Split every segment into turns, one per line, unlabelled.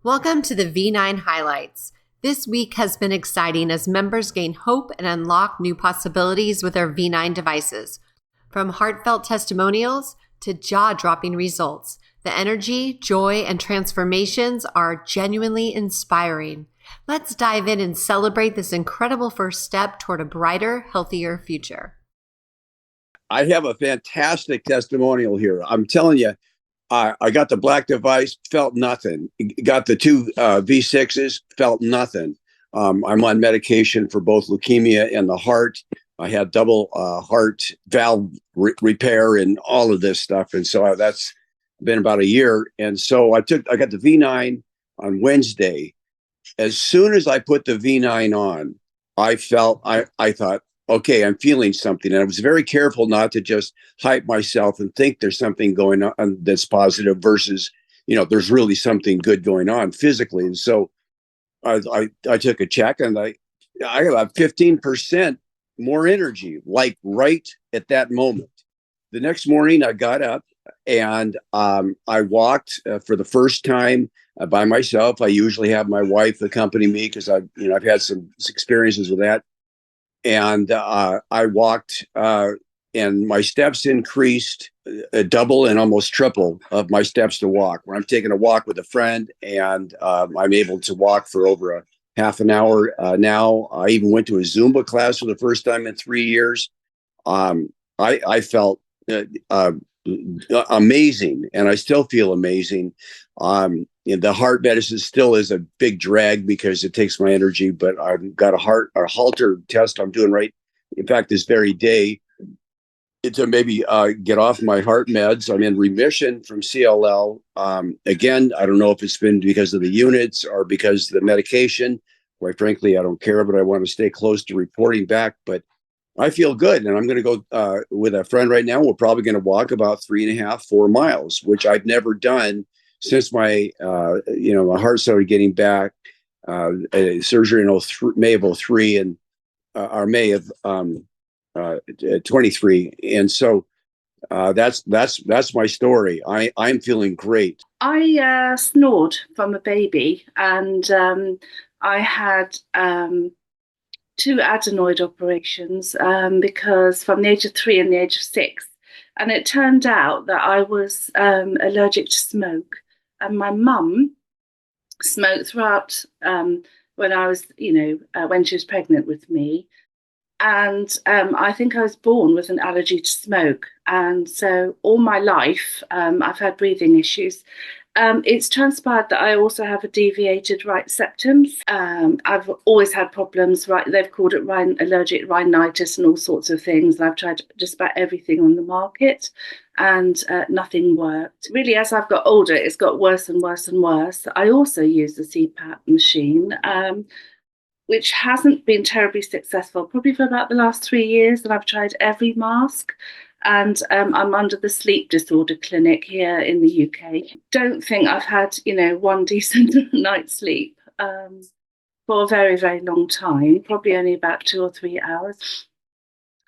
Welcome to the V9 Highlights. This week has been exciting as members gain hope and unlock new possibilities with their V9 devices. From heartfelt testimonials to jaw-dropping results, the energy, joy, and transformations are genuinely inspiring. Let's dive in and celebrate this incredible first step toward a brighter, healthier future.
I have a fantastic testimonial here. I'm telling you, I got the black device, felt nothing. Got the two V6s, felt nothing. I'm on medication for both leukemia and the heart. I had double heart valve repair and all of this stuff. And so that's been about a year. And so I got the V9 on Wednesday. As soon as I put the V9 on, I thought, okay, I'm feeling something. And I was very careful not to just hype myself and think there's something going on that's positive versus, there's really something good going on physically. And so I took a check and I have 15% more energy, like right at that moment. The next morning I got up and I walked for the first time by myself. I usually have my wife accompany me because I've had some experiences with that. And I walked and my steps increased double and almost triple of my steps to walk. When I'm taking a walk with a friend and I'm able to walk for over a half an hour now. I even went to a Zumba class for the first time in 3 years. I felt amazing, and I still feel amazing. The heart medicine still is a big drag because it takes my energy, but I've got a halter test I'm doing right, in fact, this very day, to maybe get off my heart meds. I'm in remission from CLL. Again, I don't know if it's been because of the units or because of the medication. Quite frankly, I don't care, but I want to stay close to reporting back. But I feel good, and I'm going to go with a friend right now. We're probably going to walk about 3.5, 4 miles, which I've never done since my my heart started getting back. Surgery in May of 2003 and or May of 23, and so that's my story. I'm feeling great.
I snored from a baby, and I had 2 adenoid operations because from the age of 3 and the age of 6. And it turned out that I was allergic to smoke. And my mum smoked throughout when I was, when she was pregnant with me. And I think I was born with an allergy to smoke. And so all my life, I've had breathing issues. It's transpired that I also have a deviated right septum. I've always had problems, right? They've called it allergic rhinitis and all sorts of things. I've tried just about everything on the market and nothing worked. Really, as I've got older, it's got worse and worse and worse. I also use the CPAP machine, which hasn't been terribly successful, probably for about the last 3 years. And I've tried every mask. And I'm under the sleep disorder clinic here in the UK. Don't think I've had, one decent night's sleep for a very, very long time, probably only about 2 or 3 hours.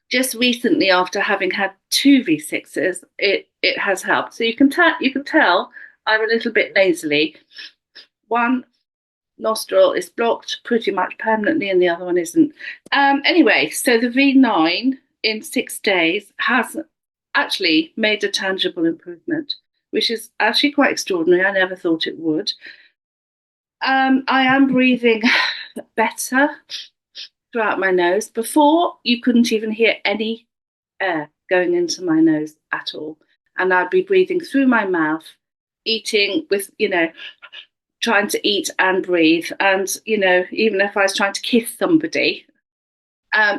Just recently, after having had 2 V6s, it has helped. So you can tell I'm a little bit nasally. One nostril is blocked pretty much permanently and the other one isn't. Anyway, so the V9 in 6 days has actually made a tangible improvement, which is actually quite extraordinary. I never thought it would. I am breathing better throughout my nose. Before, you couldn't even hear any air going into my nose at all. And I'd be breathing through my mouth, eating with, trying to eat and breathe. And, even if I was trying to kiss somebody,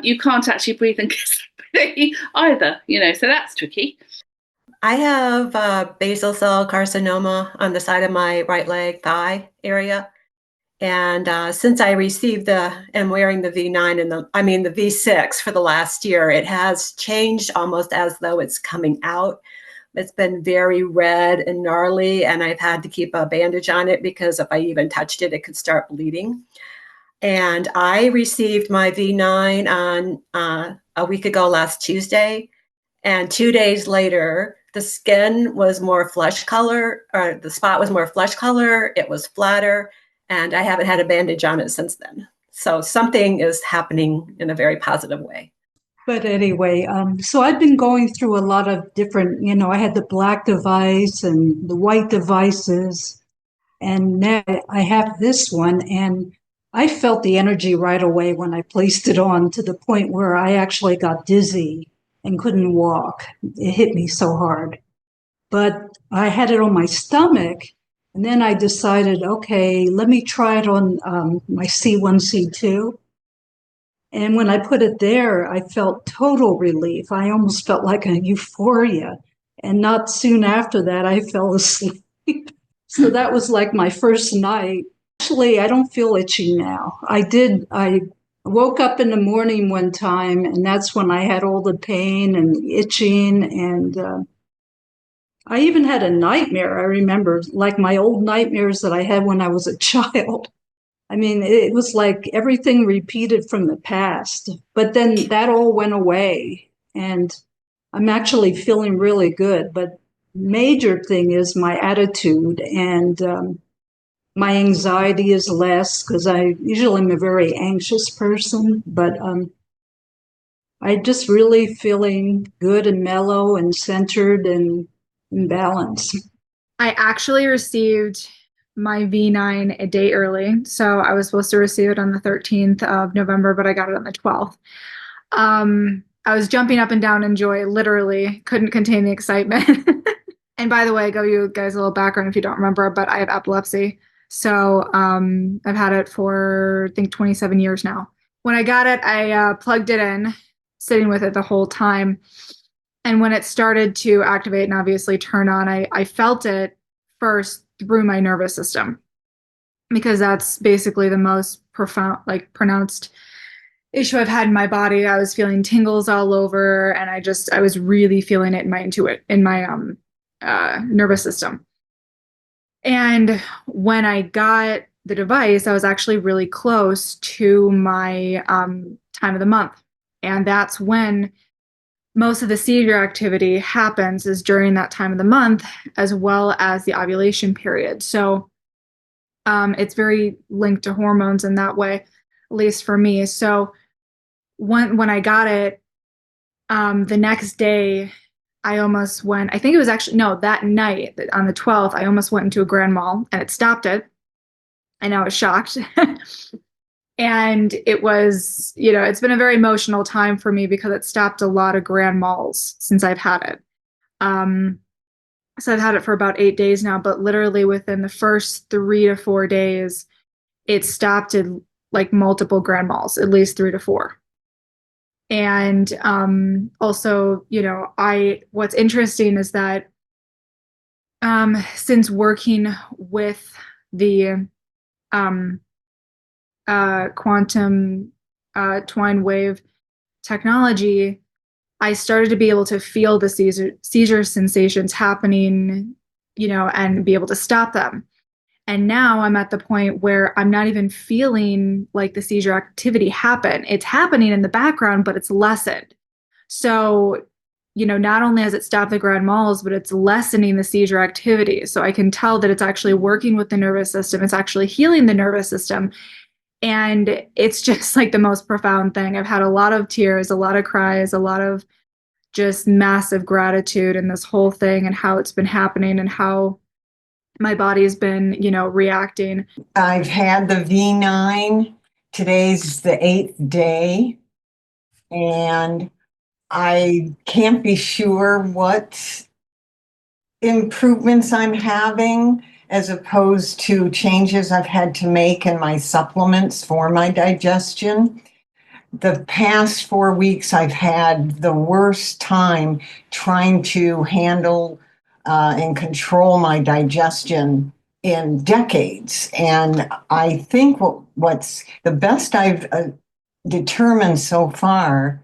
you can't actually breathe and kiss somebody either, so that's tricky.
I have basal cell carcinoma on the side of my right leg, thigh area. And since I received am wearing the V9 and the V6 for the last year, it has changed almost as though it's coming out. It's been very red and gnarly, and I've had to keep a bandage on it because if I even touched it, it could start bleeding. And I received my V9 on a week ago last Tuesday, and 2 days later, The skin was more flesh color, or the spot was more flesh color. It was flatter, and I haven't had a bandage on it since then. So something is happening in a very positive way.
But anyway, so I've been going through a lot of different, I had the black device and the white devices, and now I have this one, and I felt the energy right away when I placed it on, to the point where I actually got dizzy and couldn't walk. It hit me so hard. But I had it on my stomach, and then I decided, okay, let me try it on my C1, C2. And when I put it there, I felt total relief. I almost felt like a euphoria. And not soon after that, I fell asleep. So that was like my first night. Actually, I don't feel itchy now. I woke up in the morning one time, and that's when I had all the pain and itching. And I even had a nightmare. I remember, like my old nightmares that I had when I was a child. I mean, it was like everything repeated from the past. But then that all went away, and I'm actually feeling really good. But major thing is my attitude, and my anxiety is less, because I usually am a very anxious person. But I just really feeling good and mellow and centered and in balance.
I actually received my V9 a day early. So I was supposed to receive it on the 13th of November, but I got it on the 12th. I was jumping up and down in joy, literally couldn't contain the excitement. And by the way, I give you guys a little background if you don't remember, but I have epilepsy. So I've had it for, I think, 27 years now. When I got it, I plugged it in, sitting with it the whole time. And when it started to activate and obviously turn on, I felt it first through my nervous system, because that's basically the most profound, like pronounced issue I've had in my body. I was feeling tingles all over, and I was really feeling it in my nervous system. And when I got the device, I was actually really close to my time of the month. And that's when most of the seizure activity happens, is during that time of the month, as well as the ovulation period. So it's very linked to hormones in that way, at least for me. So when I got it, the next day, I almost went, I think it was actually, no, that night on the 12th, I almost went into a grand mal, and it stopped it. And I was shocked. And it was, it's been a very emotional time for me, because it stopped a lot of grand mals since I've had it. So I've had it for about 8 days now, but literally within the first 3 to 4 days, it stopped at like multiple grand mals, at least 3 to 4. And also, what's interesting is that since working with the quantum twine wave technology, I started to be able to feel the seizure sensations happening, and be able to stop them. And now I'm at the point where I'm not even feeling like the seizure activity happen. It's happening in the background, but it's lessened. So, not only has it stopped the grand mals, but it's lessening the seizure activity. So I can tell that it's actually working with the nervous system. It's actually healing the nervous system. And it's just like the most profound thing. I've had a lot of tears, a lot of cries, a lot of just massive gratitude in this whole thing, and how it's been happening, and how my body's been, reacting.
I've had the V9. Today's the 8th day, and I can't be sure what improvements I'm having, as opposed to changes I've had to make in my supplements for my digestion. The past 4 weeks, I've had the worst time trying to handle and control my digestion in decades. And I think what's the best I've determined so far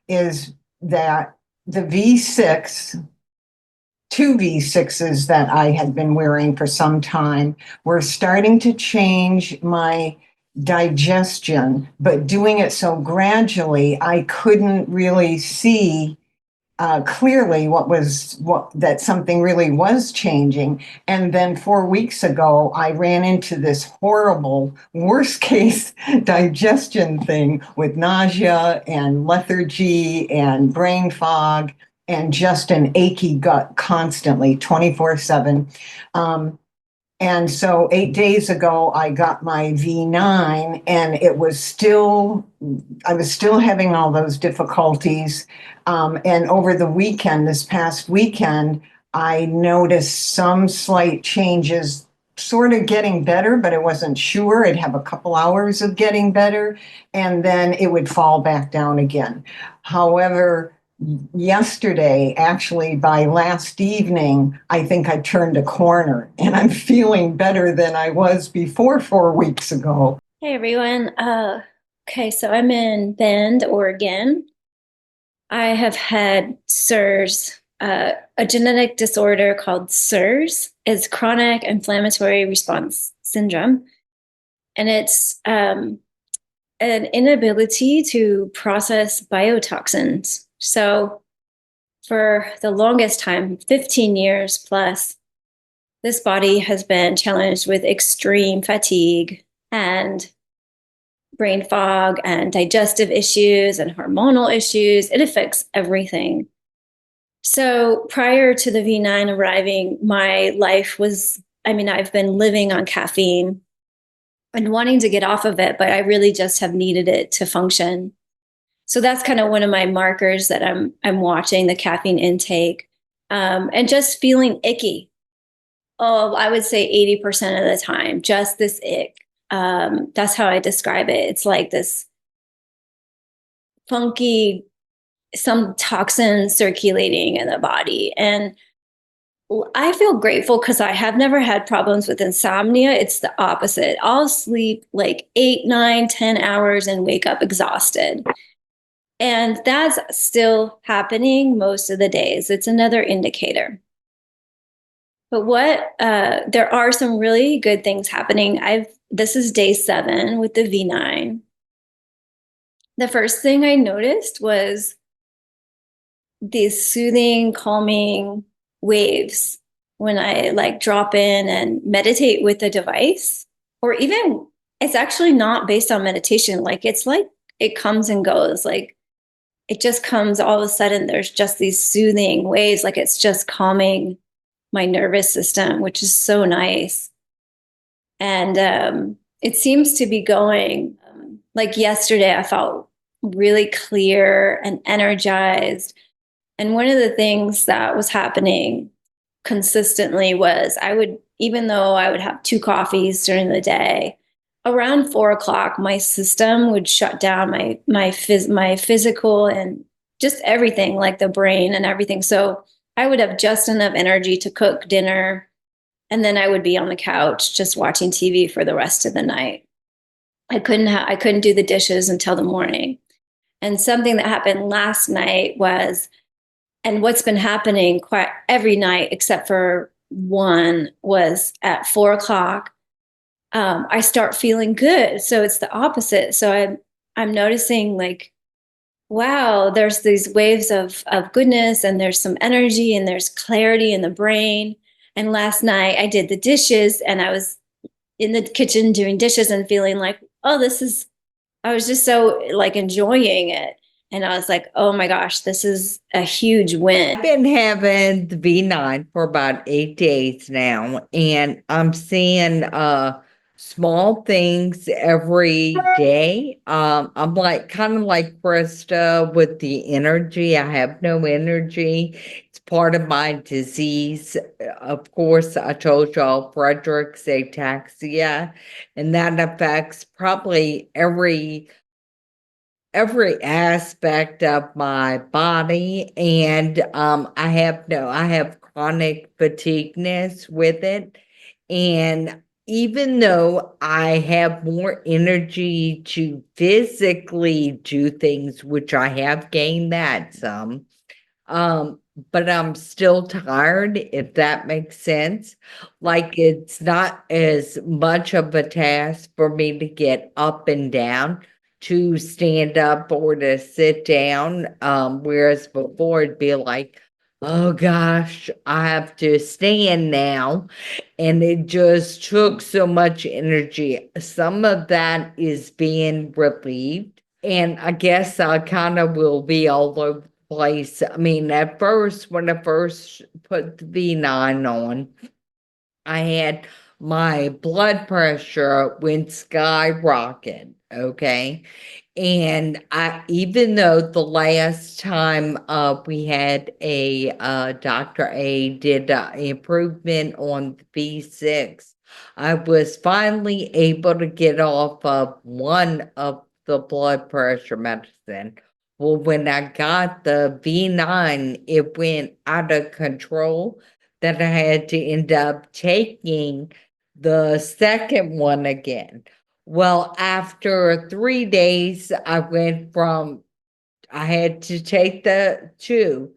is that the V6, 2 V6s that I had been wearing for some time, were starting to change my digestion, but doing it so gradually, I couldn't really see clearly that something really was changing. And then 4 weeks ago, I ran into this horrible worst case digestion thing with nausea and lethargy and brain fog and just an achy gut constantly, 24/7. And so 8 days ago, I got my V9, and I was still having all those difficulties. And over the weekend, this past weekend, I noticed some slight changes, sort of getting better, but I wasn't sure. I'd have a couple hours of getting better, and then it would fall back down again. However, yesterday, actually by last evening, I think I turned a corner and I'm feeling better than I was before 4 weeks ago.
Hey everyone. Okay, so I'm in Bend, Oregon. I have had CIRS, a genetic disorder called CIRS. It's chronic inflammatory response syndrome. And it's an inability to process biotoxins. So for the longest time, 15 years plus, this body has been challenged with extreme fatigue and brain fog and digestive issues and hormonal issues. It affects everything. So prior to the V9 arriving, my life was, I've been living on caffeine and wanting to get off of it, but I really just have needed it to function. So that's kind of one of my markers that I'm watching, the caffeine intake, and just feeling icky. Oh, I would say 80% of the time, just this ick. That's how I describe it. It's like this funky, some toxins circulating in the body. And I feel grateful because I have never had problems with insomnia. It's the opposite. I'll sleep like 8, 9, 10 hours and wake up exhausted. And that's still happening most of the days. It's another indicator. But there are some really good things happening. This is day 7 with the V9. The first thing I noticed was these soothing, calming waves when I drop in and meditate with the device, or even it's actually not based on meditation. It's like it comes and goes. It just comes all of a sudden. There's just these soothing waves, like it's just calming my nervous system, which is so nice. And it seems to be going, like yesterday, I felt really clear and energized. And one of the things that was happening consistently was even though I would have 2 coffees during the day, around 4 o'clock, my system would shut down, my physical and just everything, like the brain and everything. So I would have just enough energy to cook dinner, and then I would be on the couch just watching TV for the rest of the night. I couldn't do the dishes until the morning. And something that happened last night and what's been happening quite every night except for one, was at 4 o'clock. I start feeling good. So it's the opposite. So I'm noticing wow, there's these waves of goodness, and there's some energy, and there's clarity in the brain. And last night I did the dishes, and I was in the kitchen doing dishes and feeling like, I was just so enjoying it. And I was like, oh my gosh, this is a huge win.
I've been having the V9 for about 8 days now, and I'm seeing small things every day. I'm kind of like Krista with the energy. I have no energy. It's part of my disease. Of course, I told y'all Frederick's ataxia, and that affects probably every aspect of my body. And I have chronic fatigueness with it. And even though I have more energy to physically do things, which I have gained that some, but I'm still tired, if that makes sense. It's not as much of a task for me to get up and down. to stand up or to sit down. Whereas before it'd be like, oh gosh, I have to stand now. And it just took so much energy. Some of that is being relieved. And I guess I kind of will be all over the place. I mean, at first, when I first put the V9 on, I had my blood pressure went skyrocket. Okay. And even though the last time we had a Dr. A did improvement on the V6, I was finally able to get off of one of the blood pressure medicine. Well, when I got the V9, it went out of control that I had to end up taking the second one again. Well, after 3 days, I had to take the two.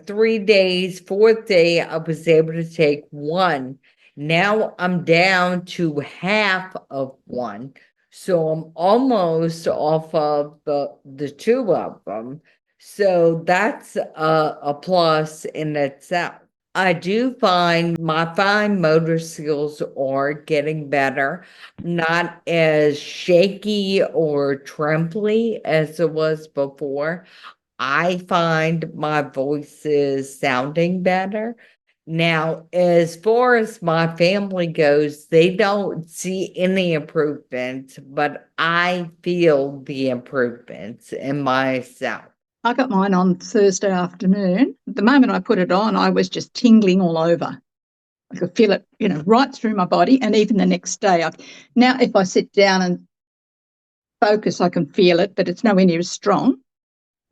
3 days, fourth day, I was able to take one. Now I'm down to half of one. So I'm almost off of the two of them. So that's a plus in itself. I do find my fine motor skills are getting better, not as shaky or trembly as it was before. I find my voice is sounding better. Now, as far as my family goes, they don't see any improvements, but I feel the improvements in myself.
I got mine on Thursday afternoon. The moment I put it on, I was just tingling all over. I could feel it, right through my body, and even the next day. Now, if I sit down and focus, I can feel it, but it's nowhere near as strong.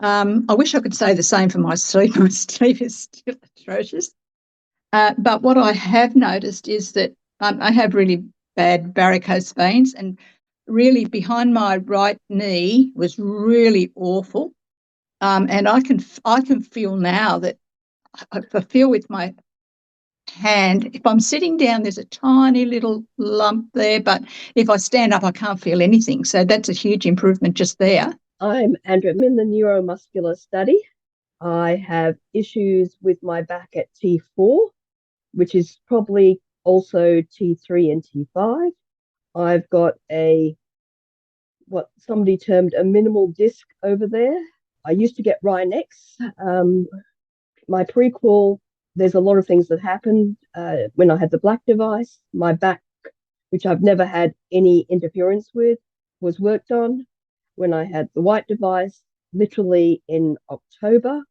I wish I could say the same for my sleep. My sleep is still atrocious. But what I have noticed is that I have really bad varicose veins, and really behind my right knee was really awful. And I can feel now that I feel with my hand, if I'm sitting down, there's a tiny little lump there, but if I stand up, I can't feel anything. So that's a huge improvement just there.
I'm Andrea. I'm in the neuromuscular study. I have issues with my back at T4, which is probably also T3 and T5. I've got what somebody termed a minimal disc over there. I used to get Rhinex. My prequel, there's a lot of things that happened when I had the black device. My back, which I've never had any interference with, was worked on. When I had the white device, literally in October,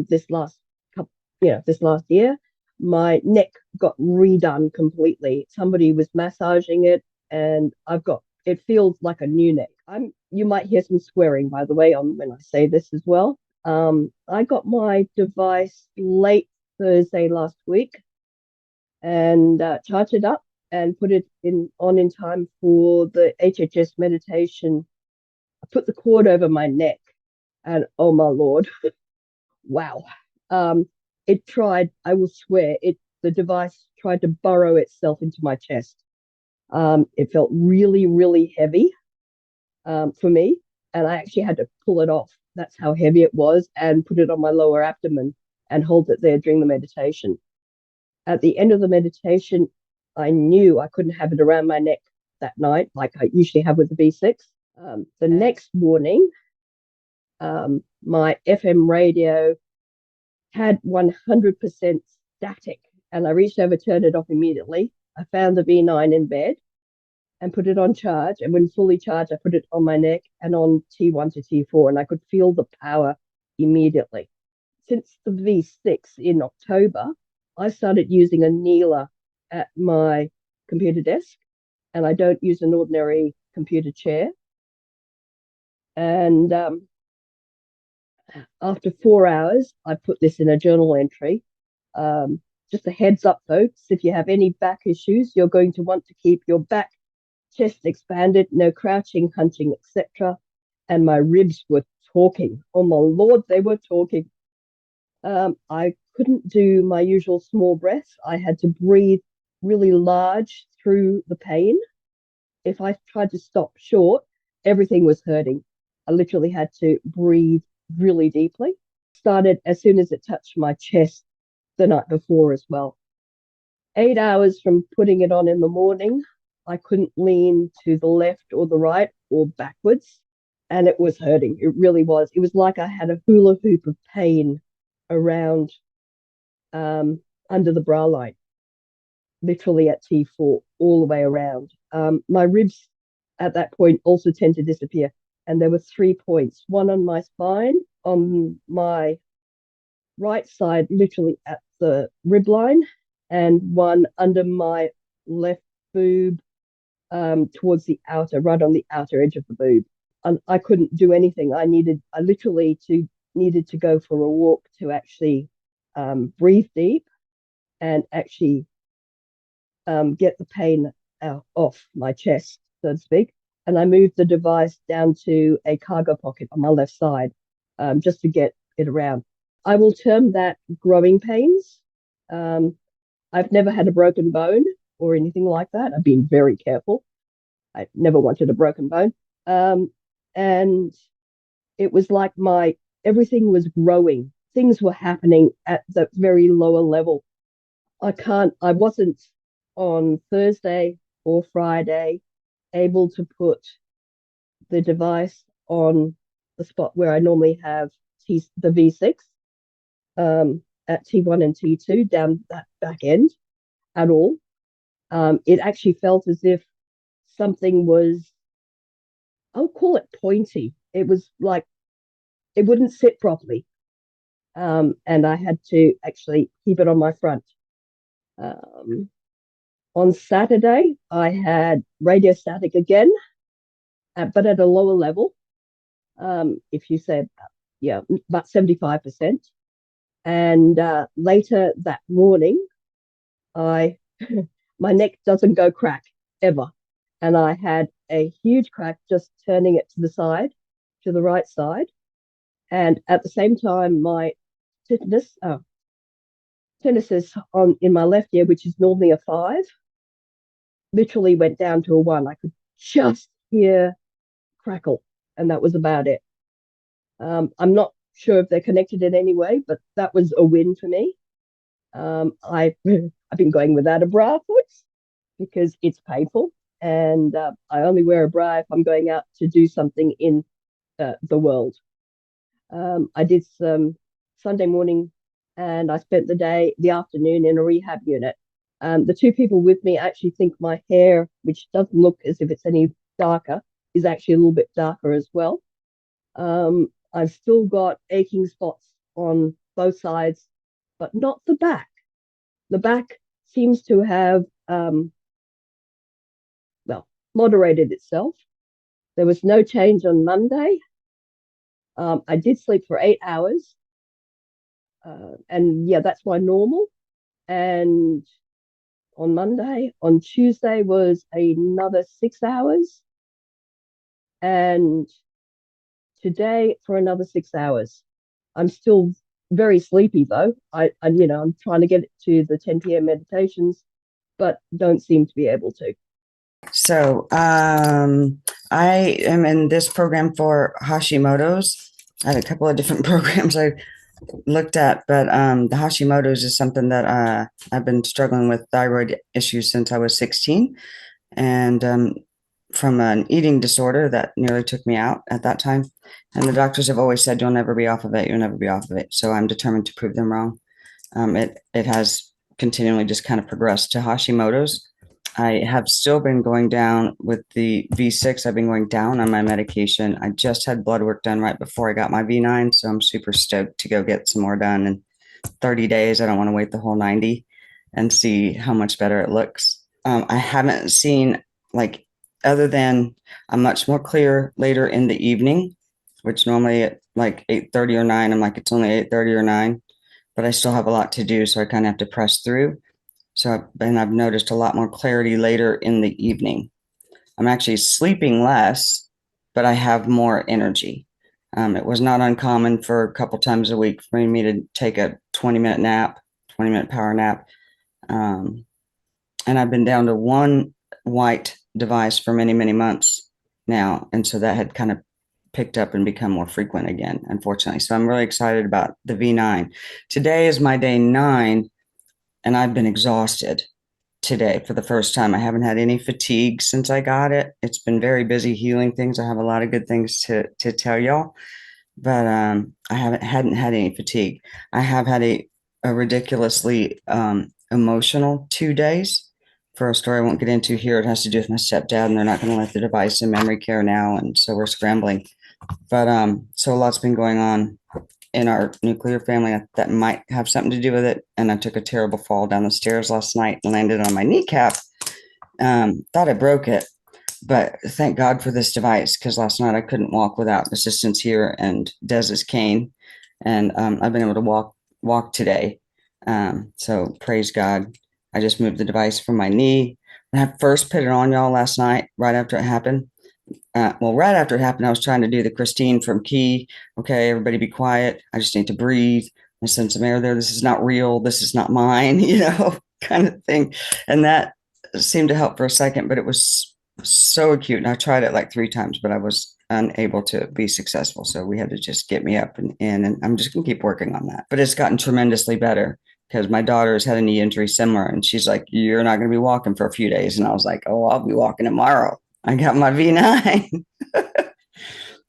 this last year, my neck got redone completely. Somebody was massaging it, and it feels like a new neck. You might hear some swearing, by the way, when I say this as well. I got my device late Thursday last week and charged it up and put it on in time for the HHS meditation. I put the cord over my neck, and oh my Lord, wow. It tried, I will swear, the device tried to burrow itself into my chest. It felt really, really heavy for me, and I actually had to pull it off. That's how heavy it was, and put it on my lower abdomen and hold it there during the meditation. At the end of the meditation, I knew I couldn't have it around my neck that night like I usually have with the V6. The next morning, my FM radio had 100% static, and I reached over, turned it off immediately. I found the V9 in bed and put it on charge, and when fully charged, I put it on my neck and on T1 to T4, and I could feel the power immediately. Since the V6 in October, I started using a kneeler at my computer desk, and I don't use an ordinary computer chair. And after 4 hours, I put this in a journal entry. Just a heads up, folks, if you have any back issues, you're going to want to keep your back, chest expanded, no crouching, hunching, etc. And my ribs were talking. Oh my Lord, they were talking. I couldn't do my usual small breaths. I had to breathe really large through the pain. If I tried to stop short, everything was hurting. I literally had to breathe really deeply. Started as soon as it touched my chest the night before as well. 8 hours from putting it on in the morning, I couldn't lean to the left or the right or backwards, and it was hurting. It really was. It was like I had a hula hoop of pain around under the bra line, literally at T4, all the way around. My ribs at that point also tend to disappear, and there were 3 points, one on my spine, on my right side, literally at the rib line, and one under my left boob, towards the outer, right on the outer edge of the boob. And I couldn't do anything. I literally needed to go for a walk to actually breathe deep and actually get the pain off my chest, so to speak. And I moved the device down to a cargo pocket on my left side, just to get it around. I will term that growing pains. I've never had a broken bone or anything like that. I've been very careful. I never wanted a broken bone. And it was like everything was growing. Things were happening at the very lower level. I wasn't on Thursday or Friday able to put the device on the spot where I normally have the V6 at T1 and T2 down that back end at all. It actually felt as if something was, I'll call it pointy. It was like it wouldn't sit properly. And I had to actually keep it on my front. On Saturday, I had radiostatic again, but at a lower level. If you said, about 75%. And later that morning, my neck doesn't go crack ever. And I had a huge crack just turning it to the right side. And at the same time, my tinnitus in my left ear, which is normally a 5, literally went down to a 1. I could just hear crackle, and that was about it. I'm not sure if they're connected in any way, but that was a win for me. I've been going without a bra foot because it's painful, and I only wear a bra if I'm going out to do something in the world. I did some Sunday morning, and I spent the afternoon in a rehab unit. The 2 people with me actually think my hair, which doesn't look as if it's any darker, is actually a little bit darker as well. I've still got aching spots on both sides, but not the back. The back seems to have, moderated itself. There was no change on Monday. I did sleep for 8 hours. And that's my normal. And on Monday, on Tuesday was another 6 hours. And today for another 6 hours. I'm still very sleepy though. I'm trying to get to the 10 p.m. meditations, but don't seem to be able to.
So I am in this program for Hashimoto's. I had a couple of different programs I looked at, but the Hashimoto's is something that I've been struggling with thyroid issues since I was 16, and from an eating disorder that nearly took me out at that time. And the doctors have always said, you'll never be off of it. You'll never be off of it. So I'm determined to prove them wrong. It has continually just kind of progressed to Hashimoto's. I have still been going down with the V6. I've been going down on my medication. I just had blood work done right before I got my V9. So I'm super stoked to go get some more done in 30 days. I don't want to wait the whole 90 and see how much better it looks. I haven't seen, other than I'm much more clear later in the evening, which normally at 8:30 or 9, I'm like, it's only 8:30 or 9, but I still have a lot to do. So I kind of have to press through. So I've noticed a lot more clarity later in the evening. I'm actually sleeping less, but I have more energy. It was not uncommon for a couple times a week for me to take a 20-minute power nap. And I've been down to one white device for many, many months. now. And so that had kind of picked up and become more frequent again, unfortunately. So I'm really excited about the V9. Today is my day 9, and I've been exhausted today for the first time. I haven't had any fatigue since I got it. It's been very busy healing things. I have a lot of good things to tell y'all, but I hadn't had any fatigue. I have had a ridiculously emotional 2 days for a story I won't get into here. It has to do with my stepdad, and they're not going to let the device in memory care now, and so we're scrambling. But so a lot's been going on in our nuclear family that might have something to do with it. And I took a terrible fall down the stairs last night and landed on my kneecap. Thought I broke it, but thank God for this device, because last night I couldn't walk without assistance here and Dez's cane. And I've been able to walk today. So praise God. I just moved the device from my knee. When I first put it on, y'all, last night, right after it happened, right after it happened, I was trying to do the Christine from Key. Okay, everybody be quiet. I just need to breathe and send some air there. This is not real. This is not mine, kind of thing. And that seemed to help for a second, but it was so acute. And I tried it like 3 times, but I was unable to be successful. So we had to just get me up and in, and I'm just going to keep working on that. But it's gotten tremendously better, because my daughter has had a knee injury similar, and she's like, "You're not going to be walking for a few days." And I was like, "Oh, I'll be walking tomorrow. I got my V9."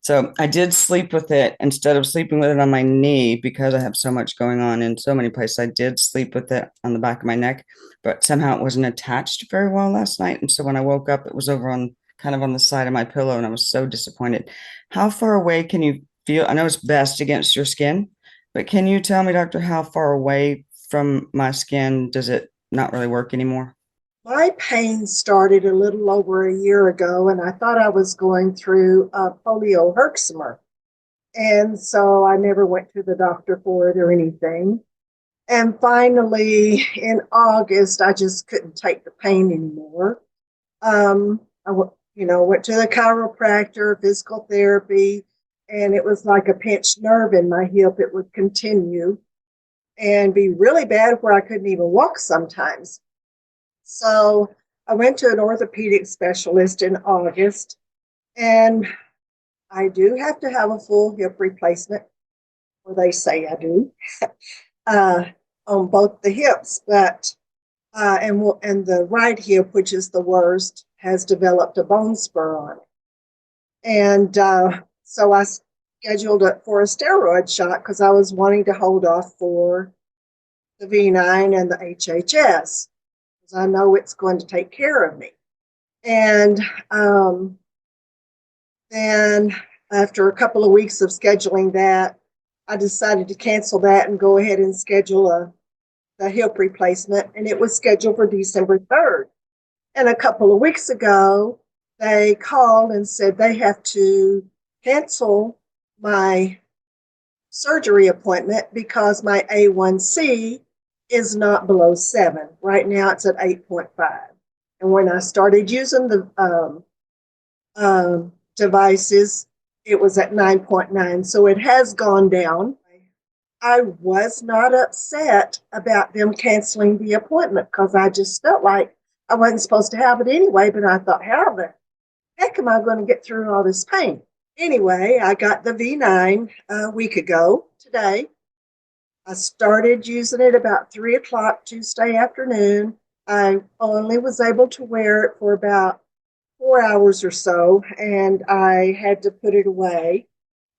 So I did sleep with it instead of sleeping with it on my knee, because I have so much going on in so many places. I did sleep with it on the back of my neck, but somehow it wasn't attached very well last night. And so when I woke up, it was over on kind of on the side of my pillow, and I was so disappointed. How far away can you feel? I know it's best against your skin, but can you tell me, doctor, how far away from my skin does it not really work anymore?
My pain started a little over a year ago, and I thought I was going through a polio herxemer. And so I never went to the doctor for it or anything. And finally, in August, I just couldn't take the pain anymore. Went to the chiropractor, physical therapy, and it was like a pinched nerve in my hip. It would continue and be really bad where I couldn't even walk sometimes. So I went to an orthopedic specialist in August, and I do have to have a full hip replacement, or they say I do, on both the hips. But and the right hip, which is the worst, has developed a bone spur on it. And so I scheduled it for a steroid shot, because I was wanting to hold off for the V9 and the HHS. I know it's going to take care of me. And then after a couple of weeks of scheduling that, I decided to cancel that and go ahead and schedule the hip replacement. And it was scheduled for December 3rd. And a couple of weeks ago, they called and said they have to cancel my surgery appointment because my A1C is not below 7. Right now it's at 8.5. And when I started using the devices, it was at 9.9. So it has gone down. I was not upset about them canceling the appointment, because I just felt like I wasn't supposed to have it anyway. But I thought, how the heck am I going to get through all this pain? Anyway, I got the V9 a week ago today. I started using it about 3 o'clock Tuesday afternoon. I only was able to wear it for about 4 hours or so, and I had to put it away.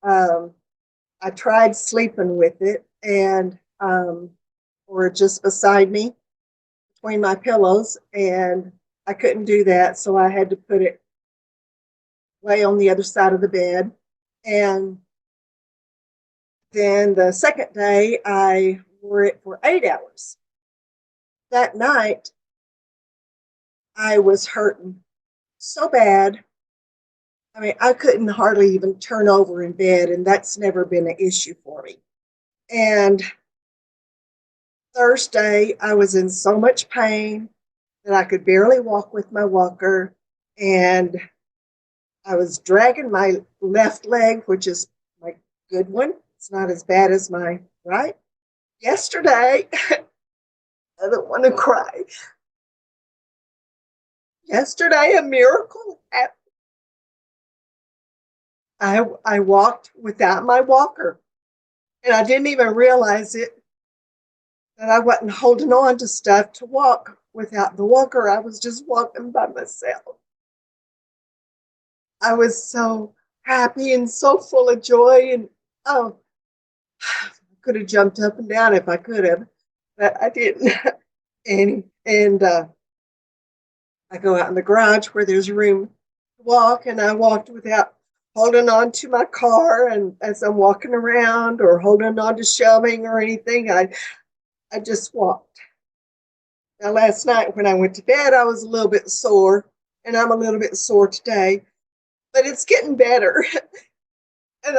I tried sleeping with it, and or just beside me, between my pillows, and I couldn't do that, so I had to put it lay on the other side of the bed. And then the second day, I wore it for 8 hours. That night, I was hurting so bad. I mean, I couldn't hardly even turn over in bed, and that's never been an issue for me. And Thursday, I was in so much pain that I could barely walk with my walker, and I was dragging my left leg, which is my good one. It's not as bad as my right. Yesterday, I don't want to cry. Yesterday, a miracle happened. I walked without my walker, and I didn't even realize it, that I wasn't holding on to stuff to walk without the walker. I was just walking by myself. I was so happy and so full of joy, and oh, I could have jumped up and down if I could have, but I didn't. and I go out in the garage where there's room to walk, and I walked without holding on to my car. And as I'm walking around or holding on to shelving or anything, I just walked. Now, last night when I went to bed, I was a little bit sore, and I'm a little bit sore today, but it's getting better. And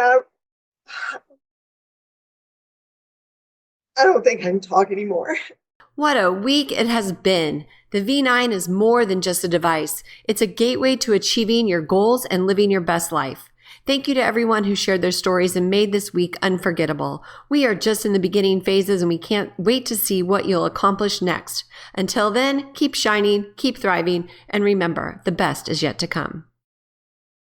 I don't think I can talk anymore.
What a week it has been. The V9 is more than just a device. It's a gateway to achieving your goals and living your best life. Thank you to everyone who shared their stories and made this week unforgettable. We are just in the beginning phases, and we can't wait to see what you'll accomplish next. Until then, keep shining, keep thriving, and remember, the best is yet to come.